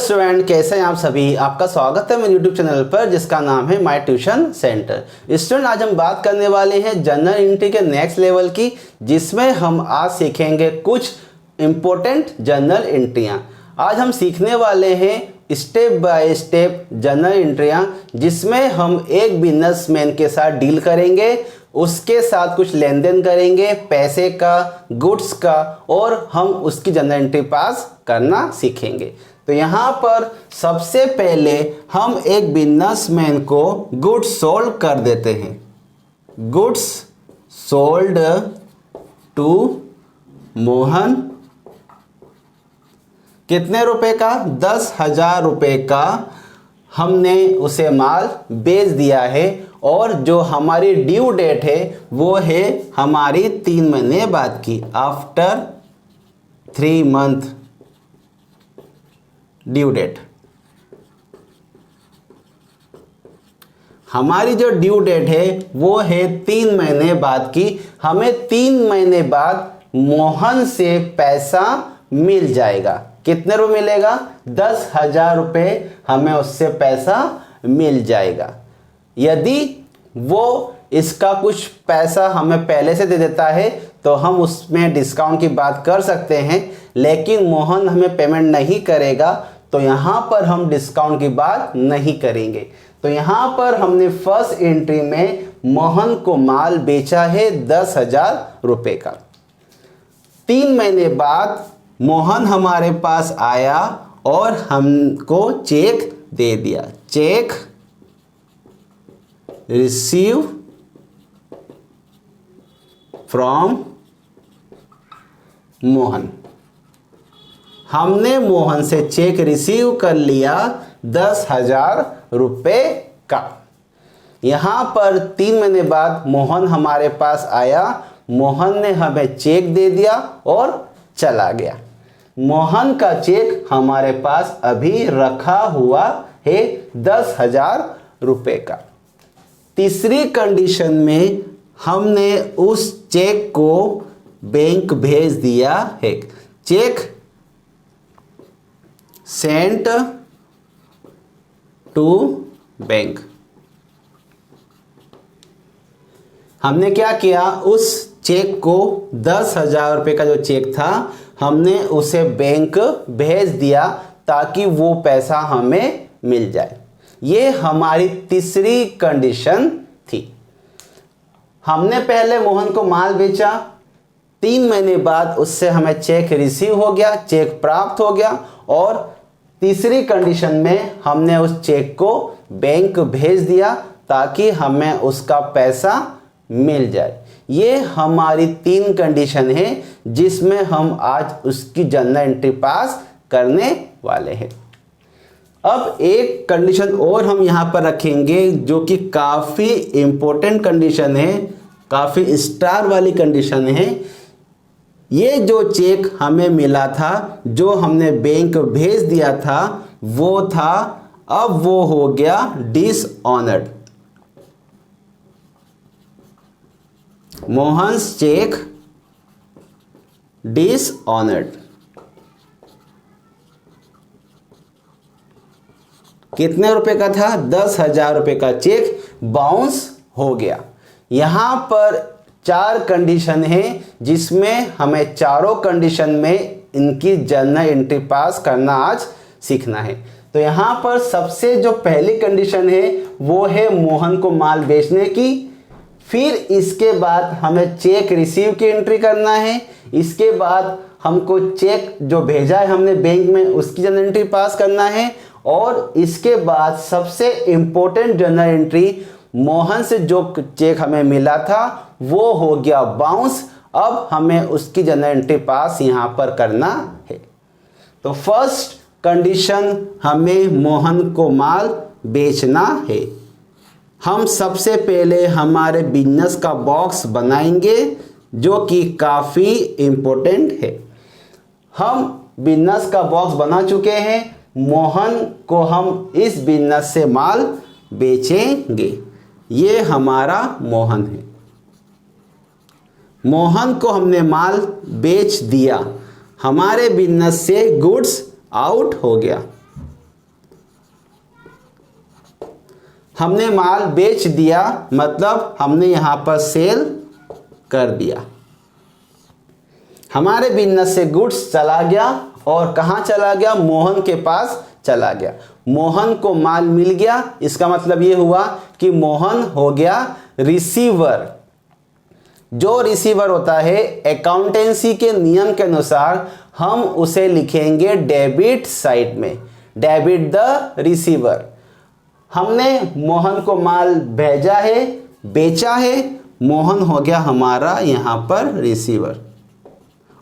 Student, कैसे हैं आप सभी। आपका स्वागत है मेरे यूट्यूब चैनल पर जिसका नाम है माय ट्यूशन सेंटर। स्टूडेंट, आज हम बात करने वाले हैं जनरल एंट्री के नेक्स्ट लेवल की, जिसमें हम आज सीखेंगे कुछ इम्पोर्टेंट जनरल एंट्रियां। आज हम सीखने वाले हैं स्टेप बाय स्टेप जनरल एंट्रियां, जिसमें हम एक बिजनेसमैन के साथ डील करेंगे, उसके साथ कुछ लेन देन करेंगे पैसे का, गुड्स का, और हम उसकी जनरल एंट्री पास करना सीखेंगे। तो यहाँ पर सबसे पहले हम एक बिजनेसमैन को गुड्स सोल्ड कर देते हैं। गुड्स सोल्ड टू मोहन, कितने रुपए का? 10,000 रुपए का हमने उसे माल बेच दिया है, और जो हमारी ड्यू डेट है वो है हमारी 3 महीने बाद की, आफ्टर 3 मंथ ड्यू डेट। हमारी जो ड्यू डेट है वो है 3 महीने बाद की। हमें 3 महीने बाद मोहन से पैसा मिल जाएगा। कितने रुपये मिलेगा? 10,000 रुपये हमें उससे पैसा मिल जाएगा। यदि वो इसका कुछ पैसा हमें पहले से दे देता है तो हम उसमें डिस्काउंट की बात कर सकते हैं, लेकिन मोहन हमें पेमेंट नहीं करेगा तो यहाँ पर हम डिस्काउंट की बात नहीं करेंगे। तो यहाँ पर हमने फर्स्ट एंट्री में मोहन को माल बेचा है 10,000 रुपये का। 3 महीने बाद मोहन हमारे पास आया और हमको चेक दे दिया। Check receive from Mohan. हमने मोहन से चेक रिसीव कर लिया 10,000 रुपये का। यहाँ पर 3 महीने बाद मोहन हमारे पास आया, मोहन ने हमें चेक दे दिया और चला गया। मोहन का चेक हमारे पास अभी रखा हुआ है 10,000 रुपये का। तीसरी कंडीशन में हमने उस चेक को बैंक भेज दिया है। Cheque sent to bank. हमने क्या किया? उस चेक को 10,000 रुपये का जो चेक था हमने उसे बैंक भेज दिया ताकि वो पैसा हमें मिल जाए। ये हमारी तीसरी कंडीशन थी। हमने पहले मोहन को माल बेचा, 3 महीने बाद उससे हमें चेक रिसीव हो गया, चेक प्राप्त हो गया, और तीसरी कंडीशन में हमने उस चेक को बैंक भेज दिया ताकि हमें उसका पैसा मिल जाए। ये हमारी 3 कंडीशन है जिसमें हम आज उसकी जनरल एंट्री पास करने वाले हैं। अब एक कंडीशन और हम यहाँ पर रखेंगे जो कि काफ़ी इम्पोर्टेंट कंडीशन है, काफ़ी स्टार वाली कंडीशन है। ये जो चेक हमें मिला था, जो हमने बैंक भेज दिया था, वो था, अब वो हो गया डिसऑनर्ड। Mohan's check dishonoured. कितने रुपए का था? 10,000 रुपये का चेक बाउंस हो गया। यहाँ पर 4 कंडीशन है जिसमें हमें चारों कंडीशन में इनकी जनरल एंट्री पास करना आज सीखना है। तो यहाँ पर सबसे जो पहली कंडीशन है वो है मोहन को माल बेचने की। फिर इसके बाद हमें चेक रिसीव की एंट्री करना है। इसके बाद हमको चेक जो भेजा है हमने बैंक में उसकी जनरल एंट्री पास करना है। और इसके बाद सबसे इम्पोर्टेंट जनरल एंट्री, मोहन से जो चेक हमें मिला था वो हो गया बाउंस। अब हमें उसकी जनरल एंट्री पास यहाँ पर करना है। तो फर्स्ट कंडीशन, हमें मोहन को माल बेचना है। हम सबसे पहले हमारे बिजनेस का बॉक्स बनाएंगे जो कि काफ़ी इम्पोर्टेंट है। हम बिजनेस का बॉक्स बना चुके हैं। मोहन को हम इस बिजनेस से माल बेचेंगे। ये हमारा मोहन है। मोहन को हमने माल बेच दिया, हमारे बिजनेस से गुड्स आउट हो गया। हमने माल बेच दिया, मतलब हमने यहाँ पर सेल कर दिया। हमारे बिजनेस से गुड्स चला गया और कहाँ चला गया? मोहन के पास चला गया। मोहन को माल मिल गया, इसका मतलब ये हुआ कि मोहन हो गया रिसीवर। जो रिसीवर होता है अकाउंटेंसी के नियम के अनुसार हम उसे लिखेंगे डेबिट साइड में, डेबिट द रिसीवर। हमने मोहन को माल भेजा है, बेचा है, मोहन हो गया हमारा यहाँ पर रिसीवर,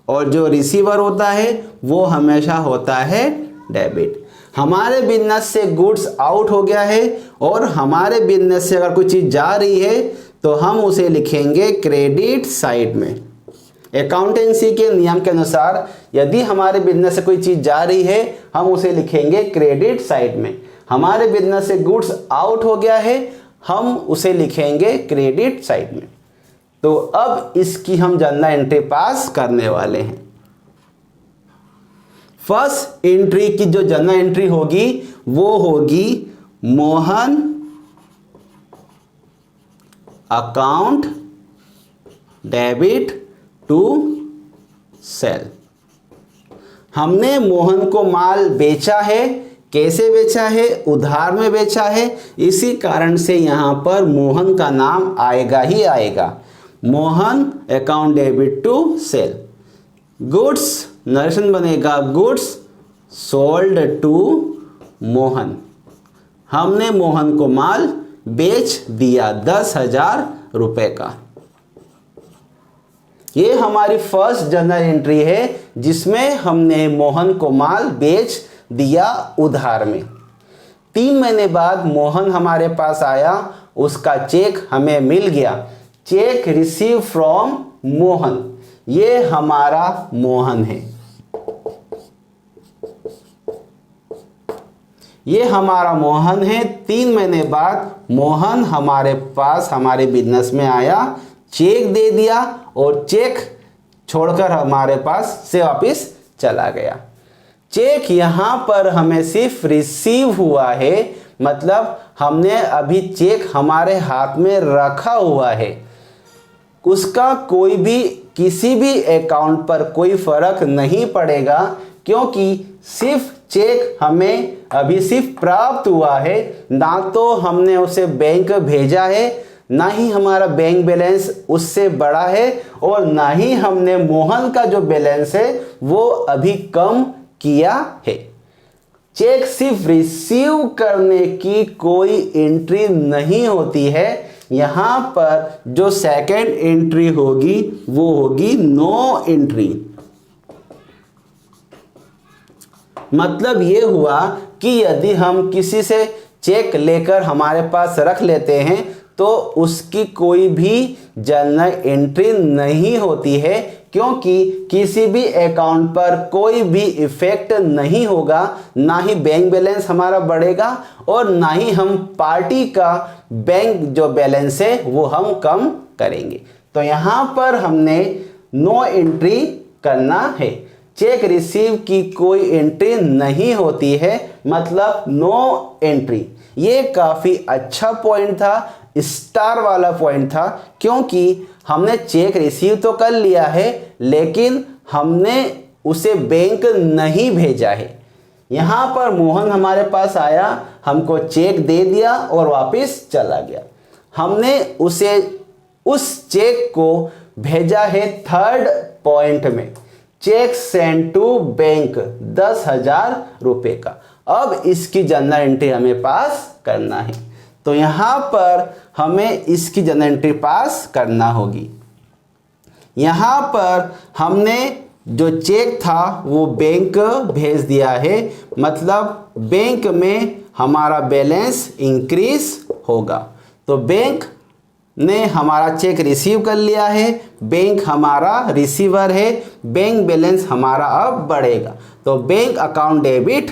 और जो रिसीवर होता है वो हमेशा होता है डेबिट। हमारे बिजनेस से गुड्स आउट हो गया है और हमारे बिजनेस से अगर कोई चीज़ जा रही है तो हम उसे लिखेंगे क्रेडिट साइड में। अकाउंटेंसी के नियम के अनुसार यदि हमारे बिजनेस से कोई चीज़ जा रही है हम उसे लिखेंगे क्रेडिट साइड में। हमारे बिजनेस से गुड्स आउट हो गया है हम उसे लिखेंगे क्रेडिट साइड में। तो अब इसकी हम जर्नल एंट्री पास करने वाले हैं। फर्स्ट एंट्री की जो जर्नल एंट्री होगी वो होगी Mohan account debit to sale. हमने मोहन को माल बेचा है, कैसे बेचा है? उधार में बेचा है, इसी कारण से यहाँ पर मोहन का नाम आएगा ही आएगा। Mohan account debit to sale. Goods narration बनेगा गुड्स सोल्ड टू मोहन। हमने मोहन को माल बेच दिया 10,000 रुपए का। ये हमारी फर्स्ट जर्नल एंट्री है जिसमें हमने मोहन को माल बेच दिया उधार में। 3 महीने बाद मोहन हमारे पास आया, उसका चेक हमें मिल गया। चेक रिसीव फ्रॉम मोहन, ये हमारा मोहन है, ये हमारा मोहन है। 3 महीने बाद मोहन हमारे पास हमारे बिजनेस में आया, चेक दे दिया और चेक छोड़कर हमारे पास से वापस चला गया। चेक यहाँ पर हमें सिर्फ रिसीव हुआ है, मतलब हमने अभी चेक हमारे हाथ में रखा हुआ है, उसका कोई भी किसी भी अकाउंट पर कोई फर्क नहीं पड़ेगा, क्योंकि सिर्फ चेक हमें अभी सिर्फ प्राप्त हुआ है, ना तो हमने उसे बैंक भेजा है, ना ही हमारा बैंक बैलेंस उससे बड़ा है, और ना ही हमने मोहन का जो बैलेंस है वो अभी कम किया है। चेक सिर्फ रिसीव करने की कोई एंट्री नहीं होती है। यहाँ पर जो सेकंड एंट्री होगी वो होगी नो एंट्री। मतलब ये हुआ कि यदि हम किसी से चेक लेकर हमारे पास रख लेते हैं तो उसकी कोई भी जर्नल एंट्री नहीं होती है, क्योंकि किसी भी अकाउंट पर कोई भी इफेक्ट नहीं होगा, ना ही बैंक बैलेंस हमारा बढ़ेगा और ना ही हम पार्टी का बैंक जो बैलेंस है वो हम कम करेंगे। तो यहाँ पर हमने नो एंट्री करना है। चेक रिसीव की कोई एंट्री नहीं होती है, मतलब नो एंट्री। ये काफ़ी अच्छा पॉइंट था, स्टार वाला पॉइंट था, क्योंकि हमने चेक रिसीव तो कर लिया है लेकिन हमने उसे बैंक नहीं भेजा है। यहाँ पर मोहन हमारे पास आया, हमको चेक दे दिया और वापस चला गया। हमने उसे उस चेक को भेजा है थर्ड पॉइंट में, चेक सेंड टू बैंक 10,000 रुपये का। अब इसकी जर्नल एंट्री हमें पास करना है, तो यहाँ पर हमें इसकी जर्नल एंट्री पास करना होगी। यहाँ पर हमने जो चेक था वो बैंक भेज दिया है, मतलब बैंक में हमारा बैलेंस इंक्रीज होगा। तो बैंक ने हमारा चेक रिसीव कर लिया है, बैंक हमारा रिसीवर है, बैंक बैलेंस हमारा अब बढ़ेगा। तो बैंक अकाउंट डेबिट,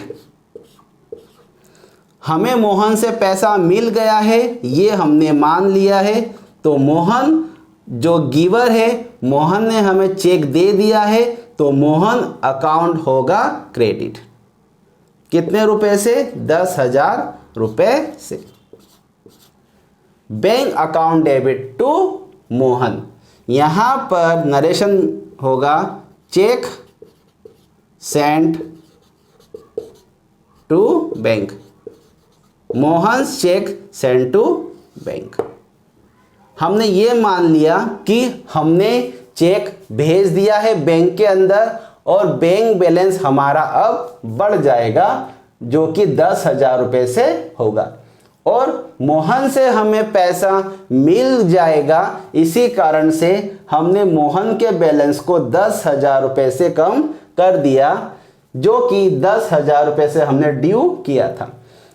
हमें मोहन से पैसा मिल गया है ये हमने मान लिया है, तो मोहन जो गिवर है, मोहन ने हमें चेक दे दिया है, तो मोहन अकाउंट होगा क्रेडिट। कितने रुपए से? 10,000 रुपए से। Bank account debit to Mohan. यहाँ पर नरेशन होगा cheque sent to bank, Mohan cheque sent to bank. हमने ये मान लिया कि हमने चेक भेज दिया है बैंक के अंदर और बैंक बैलेंस हमारा अब बढ़ जाएगा जो कि 10,000 रुपये से होगा और मोहन से हमें पैसा मिल जाएगा। इसी कारण से हमने मोहन के बैलेंस को 10,000 रुपये से कम कर दिया जो कि 10,000 रुपये से हमने ड्यू किया था।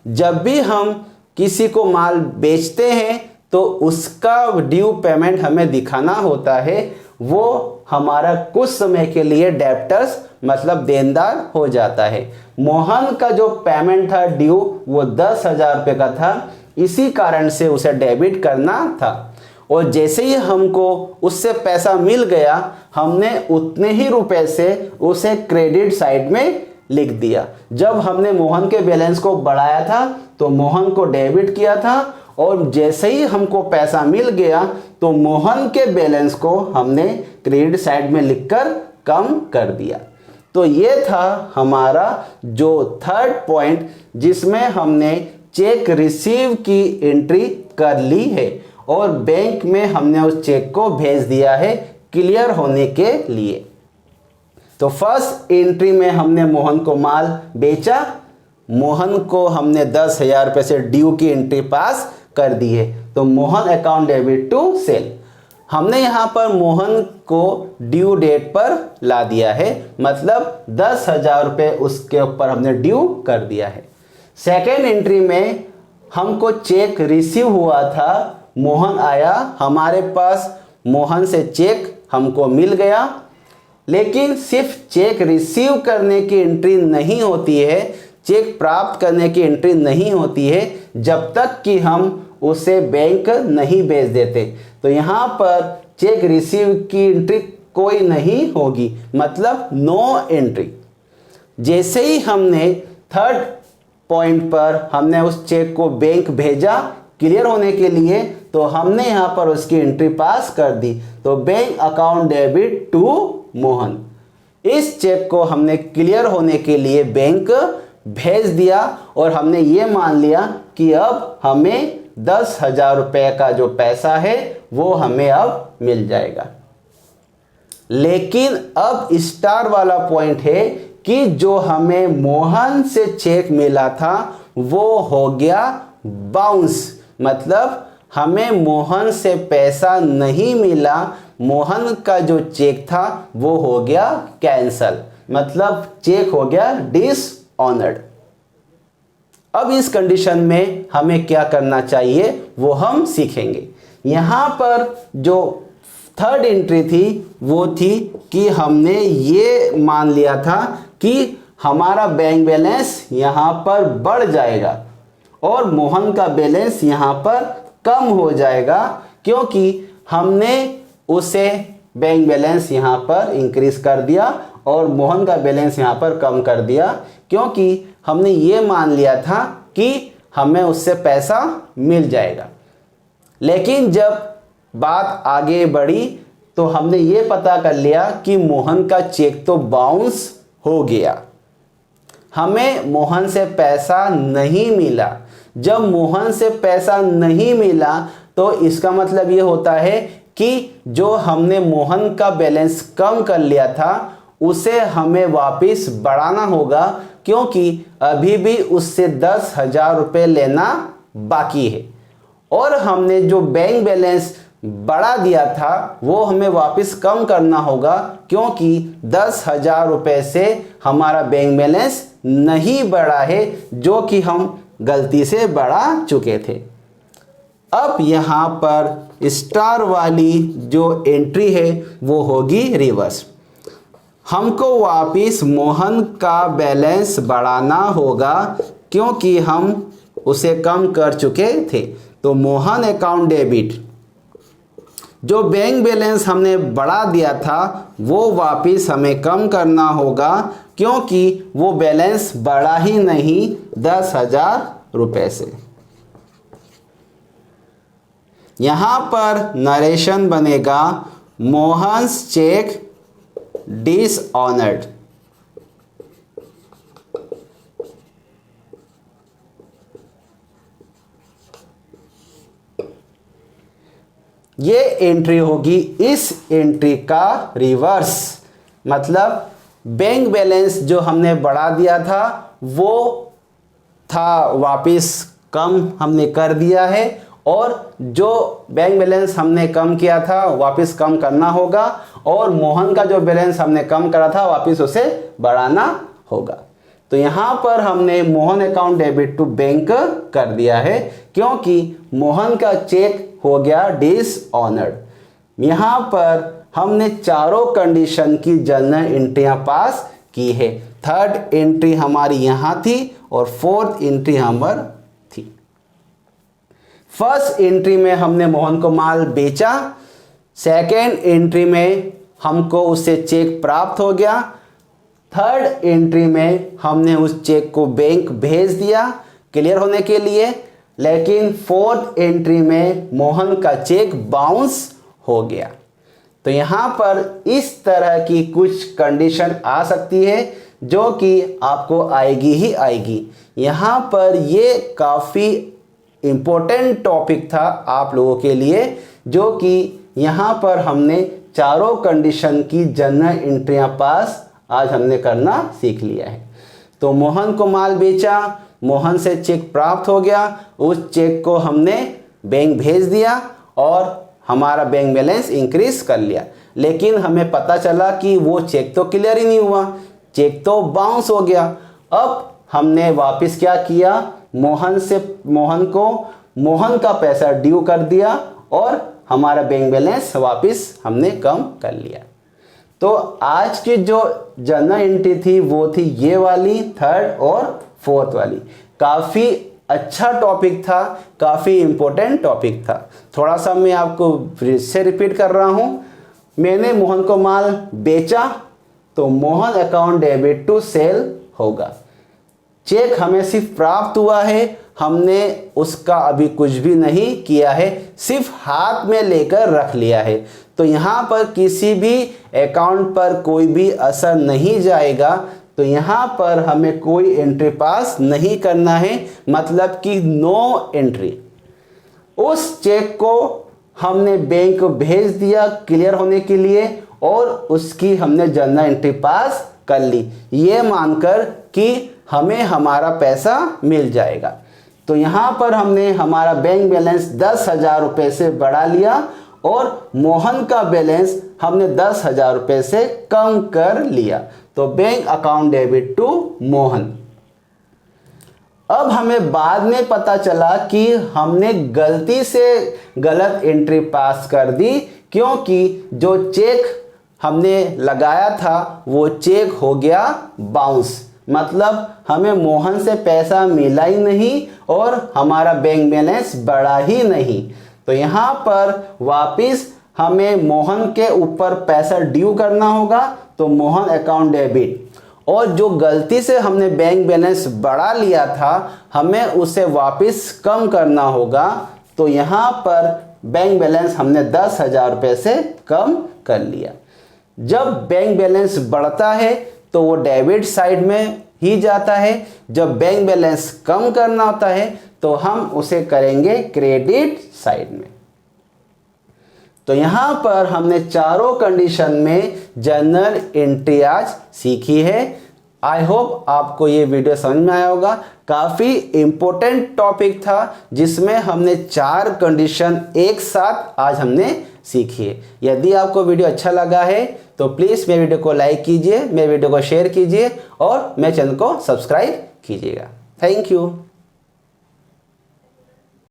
जब भी हम किसी को माल बेचते हैं तो उसका ड्यू पेमेंट हमें दिखाना होता है, वो हमारा कुछ समय के लिए डेब्टर्स मतलब देनदार हो जाता है। मोहन का जो पेमेंट था ड्यू वो 10,000 रुपये का था, इसी कारण से उसे डेबिट करना था और जैसे ही हमको उससे पैसा मिल गया हमने उतने ही रुपए से उसे क्रेडिट साइड में लिख दिया। जब हमने मोहन के बैलेंस को बढ़ाया था तो मोहन को डेबिट किया था और जैसे ही हमको पैसा मिल गया तो मोहन के बैलेंस को हमने क्रेडिट साइड में लिखकर कम कर दिया। तो ये था हमारा जो थर्ड पॉइंट जिसमें हमने चेक रिसीव की एंट्री कर ली है और बैंक में हमने उस चेक को भेज दिया है क्लियर होने के लिए। तो फर्स्ट एंट्री में हमने मोहन को माल बेचा, मोहन को हमने 10,000 रुपये से ड्यू की एंट्री पास कर दी है तो Mohan account debit to sale. हमने यहाँ पर मोहन को ड्यू डेट पर ला दिया है, मतलब 10,000 रुपये उसके ऊपर हमने ड्यू कर दिया है। सेकेंड एंट्री में हमको चेक रिसीव हुआ था, मोहन आया हमारे पास, मोहन से चेक हमको मिल गया, लेकिन सिर्फ चेक रिसीव करने की एंट्री नहीं होती है, चेक प्राप्त करने की एंट्री नहीं होती है जब तक कि हम उसे बैंक नहीं भेज देते। तो यहाँ पर चेक रिसीव की एंट्री कोई नहीं होगी, मतलब नो एंट्री। जैसे ही हमने थर्ड पॉइंट पर हमने उस चेक को बैंक भेजा क्लियर होने के लिए तो हमने यहाँ पर उसकी एंट्री पास कर दी, तो bank account debit to Mohan. इस चेक को हमने क्लियर होने के लिए बैंक भेज दिया और हमने ये मान लिया कि अब हमें 10,000 रुपये का जो पैसा है वो हमें अब मिल जाएगा। लेकिन अब स्टार वाला पॉइंट है कि जो हमें मोहन से चेक मिला था वो हो गया बाउंस, मतलब हमें मोहन से पैसा नहीं मिला, मोहन का जो चेक था वो हो गया कैंसल, मतलब चेक हो गया डिसऑनर्ड। अब इस कंडीशन में हमें क्या करना चाहिए वो हम सीखेंगे। यहाँ पर जो थर्ड एंट्री थी वो थी कि हमने ये मान लिया था कि हमारा बैंक बैलेंस यहाँ पर बढ़ जाएगा और मोहन का बैलेंस यहाँ पर कम हो जाएगा, क्योंकि हमने उसे बैंक बैलेंस यहाँ पर इंक्रीज कर दिया और मोहन का बैलेंस यहाँ पर कम कर दिया, क्योंकि हमने ये मान लिया था कि हमें उससे पैसा मिल जाएगा। लेकिन जब बात आगे बढ़ी तो हमने ये पता कर लिया कि मोहन का चेक तो बाउंस हो गया, हमें मोहन से पैसा नहीं मिला। जब मोहन से पैसा नहीं मिला तो इसका मतलब ये होता है कि जो हमने मोहन का बैलेंस कम कर लिया था उसे हमें वापस बढ़ाना होगा, क्योंकि अभी भी उससे 10,000 रुपये लेना बाकी है और हमने जो बैंक बैलेंस बढ़ा दिया था वो हमें वापस कम करना होगा, क्योंकि 10,000 रुपये से हमारा बैंक बैलेंस नहीं बढ़ा है जो कि हम गलती से बढ़ा चुके थे। अब यहाँ पर स्टार वाली जो एंट्री है वो होगी रिवर्स। हमको वापस मोहन का बैलेंस बढ़ाना होगा क्योंकि हम उसे कम कर चुके थे। तो मोहन अकाउंट डेबिट, जो बैंक बैलेंस हमने बढ़ा दिया था वो वापस हमें कम करना होगा, क्योंकि वो बैलेंस बढ़ा ही नहीं 10,000 रुपये से। यहाँ पर नरेशन बनेगा मोहन्स चेक डिसऑनर्ड। ये एंट्री होगी इस एंट्री का रिवर्स, मतलब बैंक बैलेंस जो हमने बढ़ा दिया था वो था वापस कम हमने कर दिया है, और जो बैंक बैलेंस हमने कम किया था वापस कम करना होगा, और मोहन का जो बैलेंस हमने कम करा था वापस उसे बढ़ाना होगा। तो यहाँ पर हमने Mohan account debit to bank कर दिया है क्योंकि मोहन का चेक हो गया डिसऑनर्ड। यहाँ पर हमने चारों कंडीशन की जनरल एंट्रियां पास की है। थर्ड एंट्री हमारी यहाँ थी और फोर्थ एंट्री हमारी थी। फर्स्ट एंट्री में हमने मोहन को माल बेचा, सेकेंड एंट्री में हमको उससे चेक प्राप्त हो गया, थर्ड एंट्री में हमने उस चेक को बैंक भेज दिया क्लियर होने के लिए, लेकिन फोर्थ एंट्री में मोहन का चेक बाउंस हो गया। तो यहाँ पर इस तरह की कुछ कंडीशन आ सकती है जो कि आपको आएगी ही आएगी। यहाँ पर ये काफ़ी इम्पोर्टेंट टॉपिक था आप लोगों के लिए, जो कि यहाँ पर हमने चारों कंडीशन की जनरल एंट्रियाँ पास आज हमने करना सीख लिया है। तो मोहन को माल बेचा, मोहन से चेक प्राप्त हो गया, उस चेक को हमने बैंक भेज दिया और हमारा बैंक बैलेंस इंक्रीज कर लिया, लेकिन हमें पता चला कि वो चेक तो क्लियर ही नहीं हुआ, चेक तो बाउंस हो गया। अब हमने वापस क्या किया, मोहन का पैसा ड्यू कर दिया और हमारा बैंक बैलेंस वापस हमने कम कर लिया। तो आज की जो जनरल एंट्री थी वो थी ये वाली, थर्ड और फोर्थ वाली। काफ़ी अच्छा टॉपिक था, काफ़ी इम्पोर्टेंट टॉपिक था। थोड़ा सा मैं आपको फिर से रिपीट कर रहा हूँ। मैंने मोहन को माल बेचा तो Mohan account debit to sale होगा। चेक हमें सिर्फ प्राप्त हुआ है, हमने उसका अभी कुछ भी नहीं किया है, सिर्फ हाथ में लेकर रख लिया है। तो यहाँ पर किसी भी अकाउंट पर कोई भी असर नहीं जाएगा। तो यहाँ पर हमें कोई एंट्री पास नहीं करना है, मतलब कि नो एंट्री। उस चेक को हमने बैंक को भेज दिया क्लियर होने के लिए और उसकी हमने जनरल एंट्री पास कर ली, ये मानकर कि हमें हमारा पैसा मिल जाएगा। तो यहाँ पर हमने हमारा बैंक बैलेंस 10,000 रुपये से बढ़ा लिया और मोहन का बैलेंस हमने 10,000 रुपये से कम कर लिया। तो bank account debit to Mohan. अब हमें बाद में पता चला कि हमने गलती से गलत एंट्री पास कर दी, क्योंकि जो चेक हमने लगाया था वो चेक हो गया बाउंस, मतलब हमें मोहन से पैसा मिला ही नहीं और हमारा बैंक बैलेंस बढ़ा ही नहीं। तो यहाँ पर वापस हमें मोहन के ऊपर पैसा ड्यू करना होगा, तो मोहन अकाउंट डेबिट, और जो गलती से हमने बैंक बैलेंस बढ़ा लिया था हमें उसे वापस कम करना होगा। तो यहाँ पर बैंक बैलेंस हमने 10,000 रुपये से कम कर लिया। जब बैंक बैलेंस बढ़ता है तो वो डेबिट साइड में ही जाता है, जब बैंक बैलेंस कम करना होता है तो हम उसे करेंगे क्रेडिट साइड में। तो यहाँ पर हमने चारों कंडीशन में जनरल एंट्री आज सीखी है। आई होप आपको ये वीडियो समझ में आया होगा। काफ़ी इम्पोर्टेंट टॉपिक था जिसमें हमने 4 कंडीशन एक साथ आज हमने सीखी है। यदि आपको वीडियो अच्छा लगा है तो प्लीज़ मेरे वीडियो को लाइक कीजिए, मेरे वीडियो को शेयर कीजिए और मेरे चैनल को सब्सक्राइब कीजिएगा। Thank you.